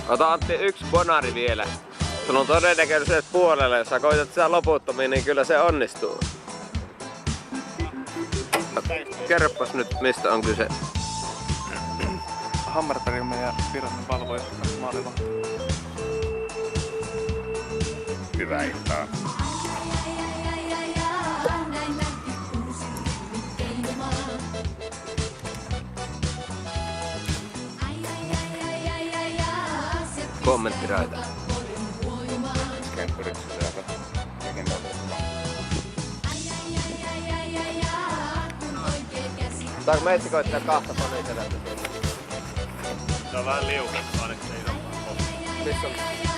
Ota Antti yksi bonari vielä. Sulla on todennäköisesti puolella, jos sä koitat sitä loputtomiin, niin kyllä se onnistuu. Kerropas nyt, mistä on kyse. Hammarberg ja virallinen valvoja maalivahti. Hyvää iltaa. Kommenttiraita. Saanko meistä koittaa kahta paneita? Se on vähän liukas, vaan ei ole. Missä on?